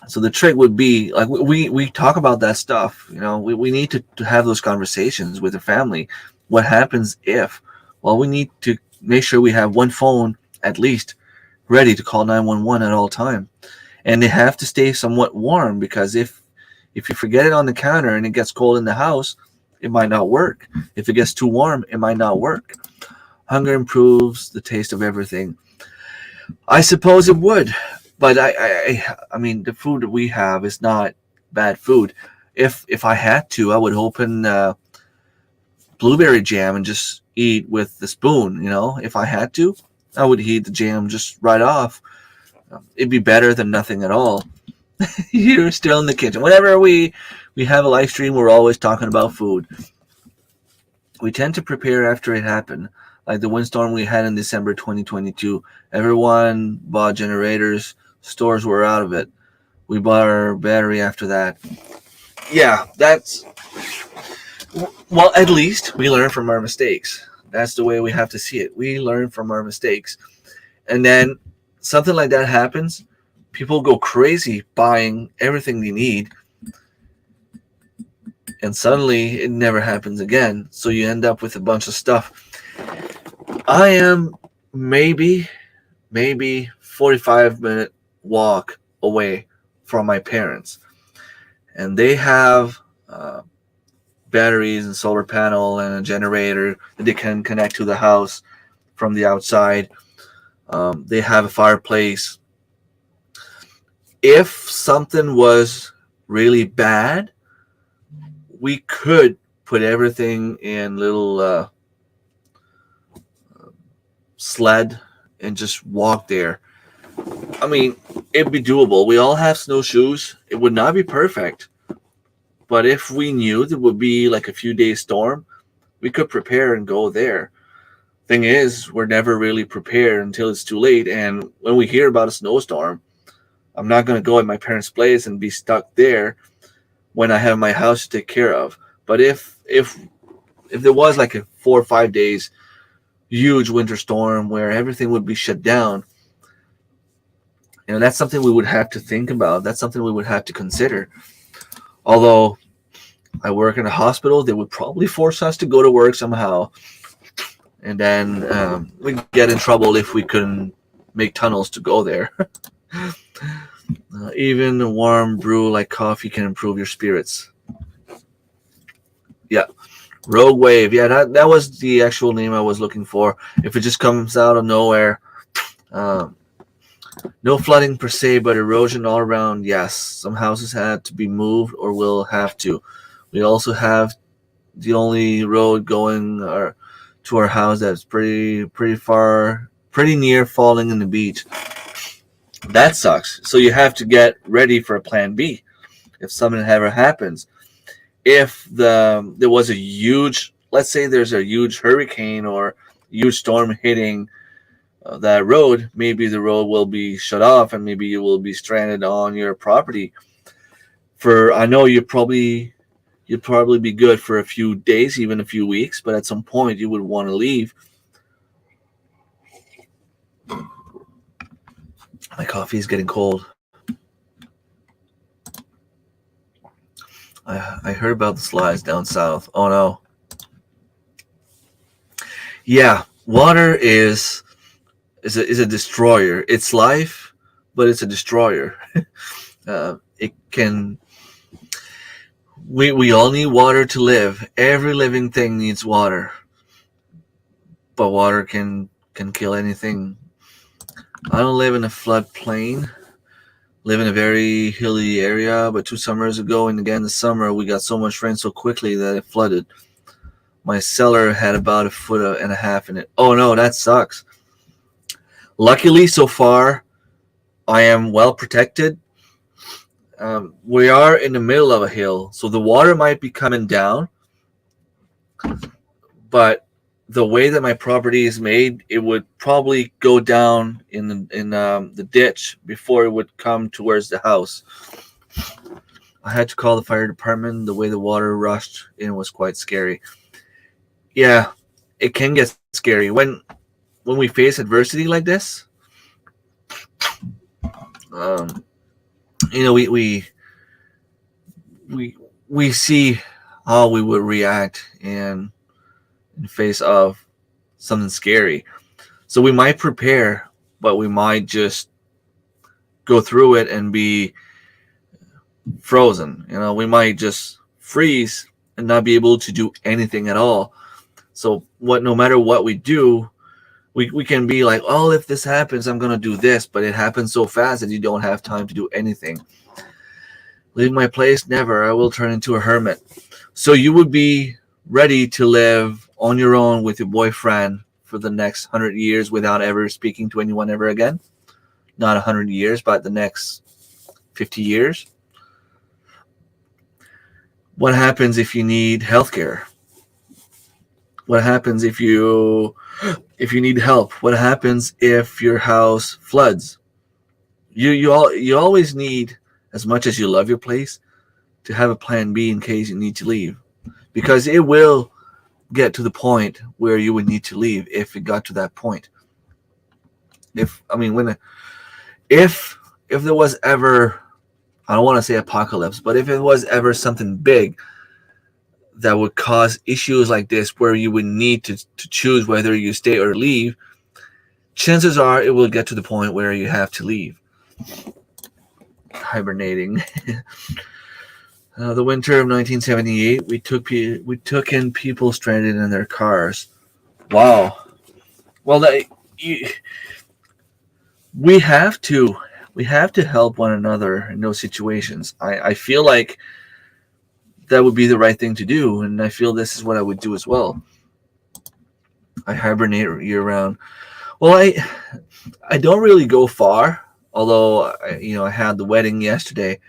So the trick would be like we talk about that stuff. We need to have those conversations with the family. What happens if? Well, we need to make sure we have one phone at least ready to call 911 at all time, and they have to stay somewhat warm, because if you forget it on the counter and it gets cold in the house, it might not work. If it gets too warm, it might not work. Hunger improves the taste of everything. I suppose it would. But I mean, the food that we have is not bad food. If I had to, I would open blueberry jam and just eat with the spoon. If I had to, I would eat the jam just right off. It'd be better than nothing at all. You're still in the kitchen. Whenever we have a live stream, we're always talking about food. We tend to prepare after it happened. Like the windstorm we had in December 2022. Everyone bought generators. Stores were out of it. We bought our battery after that. Yeah, well, at least we learn from our mistakes. That's the way we have to see it. We learn from our mistakes. And then something like that happens, people go crazy buying everything they need. And suddenly it never happens again. So you end up with a bunch of stuff. I am maybe 45-minute walk away from my parents, and they have batteries and solar panel and a generator that they can connect to the house from the outside. They have a fireplace. If something was really bad, we could put everything in little sled and just walk there. I mean, it'd be doable. We all have snowshoes. It would not be perfect. But if we knew there would be like a few days storm, we could prepare and go there. Thing is, we're never really prepared until it's too late. And when we hear about a snowstorm, I'm not going to go at my parents' place and be stuck there when I have my house to take care of. But if there was like a 4 or 5 days huge winter storm where everything would be shut down, that's something we would have to think about. That's something we would have to consider. Although I work in a hospital, they would probably force us to go to work somehow. And then we'd get in trouble if we couldn't make tunnels to go there. Even a warm brew like coffee can improve your spirits. Yeah. Rogue Wave. Yeah, that was the actual name I was looking for. If it just comes out of nowhere. No flooding per se, but erosion all around, yes. Some houses had to be moved or will have to. We also have the only road going to our house that's pretty near falling in the beach. That sucks. So you have to get ready for a plan B if something ever happens. If there was a huge, let's say there's a huge hurricane or huge storm hitting that road, maybe the road will be shut off and maybe you will be stranded on your property. I know you'd probably be good for a few days, even a few weeks, but at some point you would want to leave. My coffee is getting cold. I heard about the slides down south. Oh no. Yeah, water is a destroyer. It's life, but it's a destroyer. It can. We all need water to live. Every living thing needs water. but water can kill anything. I don't live in a floodplain. Live in a very hilly area, but 2 summers ago and again this summer, we got so much rain so quickly that it flooded. My cellar had about 1.5 feet in it. Oh no, that sucks. Luckily, so far, I am well protected. We are in the middle of a hill, so the water might be coming down, but the way that my property is made, it would probably go down in the ditch before it would come towards the house. I had to call the fire department. The way the water rushed in was quite scary. Yeah, it can get scary when we face adversity like this. We see how we would react in face of something scary. So we might prepare, but we might just go through it and be frozen. We might just freeze and not be able to do anything at all. So no matter what we do, we can be like, oh, if this happens, I'm going to do this. But it happens so fast that you don't have time to do anything. Leave my place? Never. I will turn into a hermit. So you would be ready to live on your own with your boyfriend for the next 100 years without ever speaking to anyone ever again? Not 100 years, but the next 50 years? What happens if you need healthcare? What happens if you need help? What happens if your house floods? You always need, as much as you love your place, to have a plan B in case you need to leave, because it will get to the point where you would need to leave if it got to that point. If there was ever, I don't want to say apocalypse, but if it was ever something big that would cause issues like this where you would need to choose whether you stay or leave, chances are it will get to the point where you have to leave. Hibernating. The winter of 1978, we took in people stranded in their cars. Wow. Well, we have to help one another in those situations. I feel like that would be the right thing to do, and I feel this is what I would do as well. I hibernate year round. Well, I don't really go far, although I had the wedding yesterday.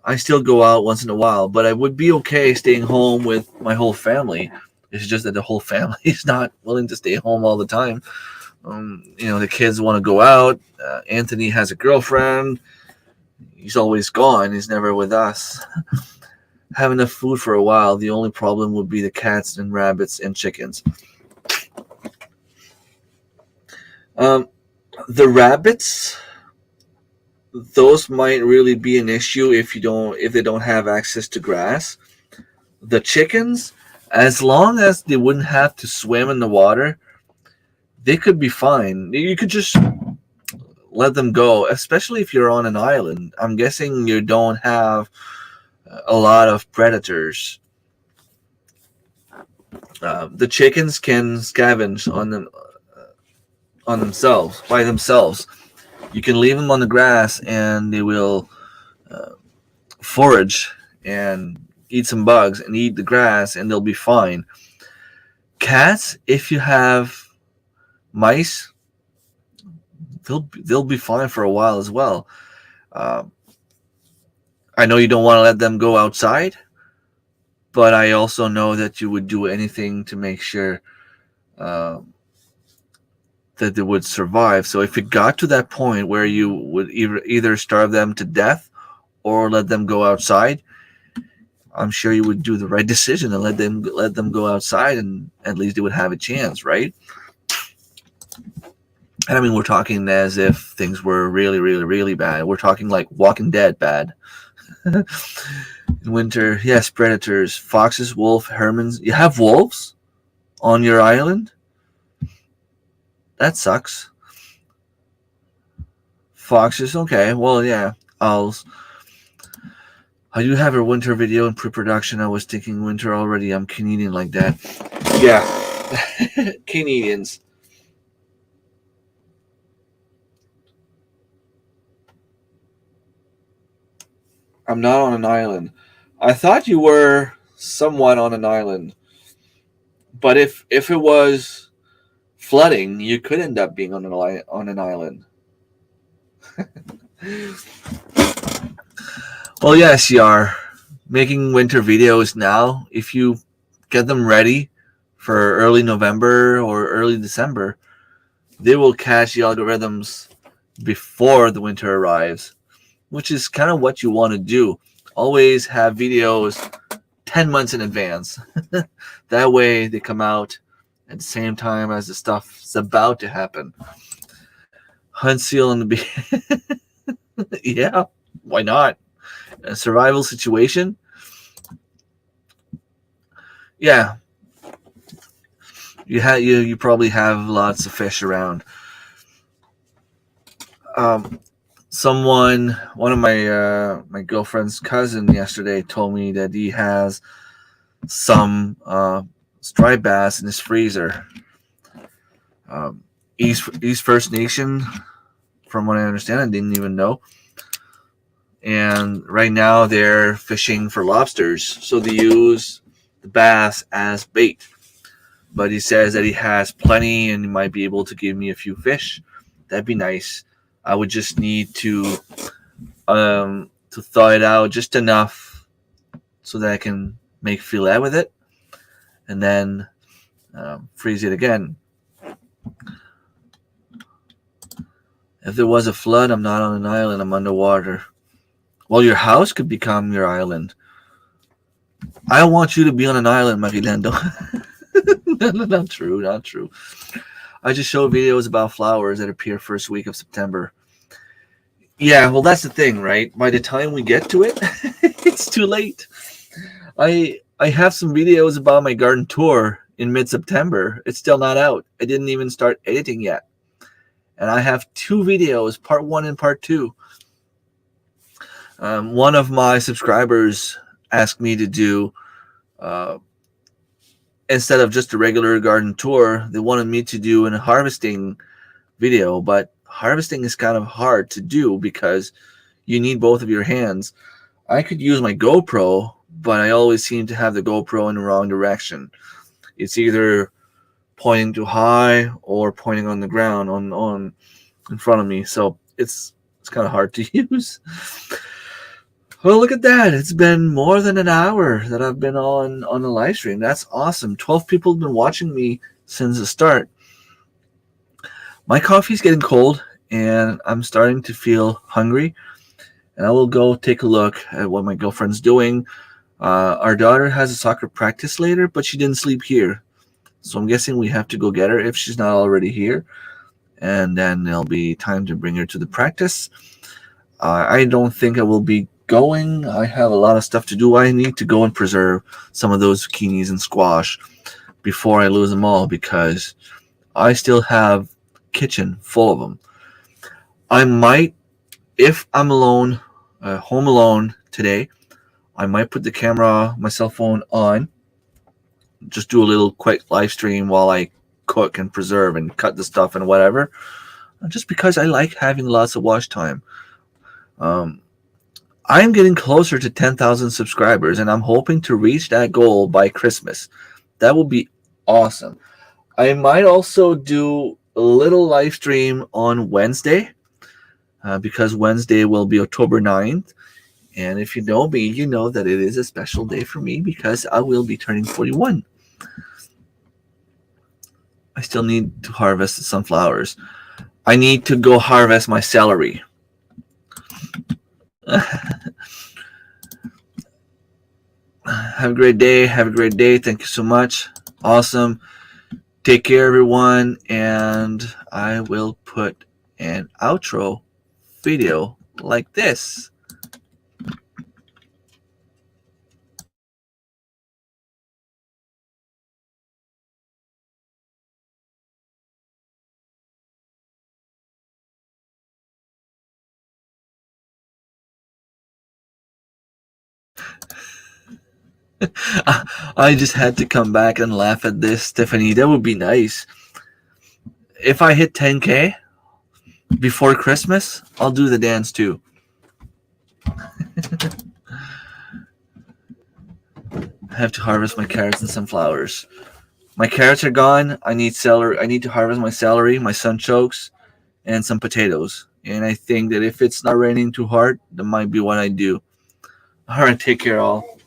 I still go out once in a while, but I would be okay staying home with my whole family. It's just that the whole family is not willing to stay home all the time. The kids want to go out. Anthony has a girlfriend. He's always gone. He's never with us. Have enough food for a while. The only problem would be the cats and rabbits and chickens. The rabbits, those might really be an issue if they don't have access to grass. The chickens, as long as they wouldn't have to swim in the water, they could be fine. You could just let them go, especially if you're on an island. I'm guessing you don't have a lot of predators. The chickens can scavenge by themselves. You can leave them on the grass and they will forage and eat some bugs and eat the grass, and they'll be fine. Cats, if you have mice, they'll be fine for a while as well. I know you don't want to let them go outside, but I also know that you would do anything to make sure that they would survive. So if it got to that point where you would either starve them to death or let them go outside, I'm sure you would do the right decision and let them go outside, and at least they would have a chance, right? And I mean, we're talking as if things were really, really, really bad. We're talking like Walking Dead bad. In winter, yes, predators, foxes, wolf, herons. You have wolves on your island? That sucks. Foxes, okay. Well, yeah, owls. I do have a winter video in pre-production. I was thinking winter already. I'm Canadian like that. Yeah. Canadians. I'm not on an island. I thought you were somewhat on an island, but if it was flooding, you could end up being on an island. Well, yes, you are making winter videos now. If you get them ready for early November or early December, they will catch the algorithms before the winter arrives, which is kind of what you want to do. Always have videos 10 months in advance. That way they come out at the same time as the stuff's about to happen. Hunt seal on the beach. Yeah, why not? A survival situation. Yeah, you probably have lots of fish around. Um, one of my girlfriend's cousin yesterday told me that he has some striped bass in his freezer. East First Nation, from what I understand, I didn't even know. And right now they're fishing for lobsters, so they use the bass as bait. But he says that he has plenty and he might be able to give me a few fish. That'd be nice. I would just need to thaw it out just enough so that I can make filet with it, and then freeze it again. If there was a flood, I'm not on an island. I'm underwater. Well, your house could become your island. I want you to be on an island, Marilendo. Not true, not true. I just show videos about flowers that appear first week of September. Yeah, well, that's the thing, right? By the time we get to it, it's too late. I have some videos about my garden tour in mid-September. It's still not out. I didn't even start editing yet. And I have two videos, part 1 and part 2. One of my subscribers asked me to do, instead of just a regular garden tour, they wanted me to do a harvesting video, but harvesting is kind of hard to do because you need both of your hands. I could use my GoPro, but I always seem to have the GoPro in the wrong direction. It's either pointing too high or pointing on the ground on in front of me, so it's kind of hard to use. Well, look at that. It's been more than an hour that I've been on the live stream. That's awesome. 12 people have been watching me since the start. My coffee's getting cold, and I'm starting to feel hungry. And I will go take a look at what my girlfriend's doing. Our daughter has a soccer practice later, but she didn't sleep here. So I'm guessing we have to go get her if she's not already here. And then there'll be time to bring her to the practice. I don't think I will be going. I have a lot of stuff to do. I need to go and preserve some of those zucchinis and squash before I lose them all because I still have kitchen full of them. I might, if I'm alone, home alone today, I might put the camera, my cell phone on, just do a little quick live stream while I cook and preserve and cut the stuff and whatever, just because I like having lots of watch time. I'm getting closer to 10,000 subscribers, and I'm hoping to reach that goal by Christmas. That will be awesome. I might also do a little live stream on Wednesday, because Wednesday will be October 9th. And if you know me, you know that it is a special day for me because I will be turning 41. I still need to harvest the sunflowers. I need to go harvest my celery. Have a great day. Have a great day. Thank you so much. Awesome. Take care, everyone. And I will put an outro video like this. I just had to come back and laugh at this, Stephanie. That would be nice. If I hit 10K before Christmas, I'll do the dance too. I have to harvest my carrots and sunflowers. My carrots are gone. I need celery. I need to harvest my celery, my sunchokes, and some potatoes. And I think that if it's not raining too hard, that might be what I do. All right, take care, all.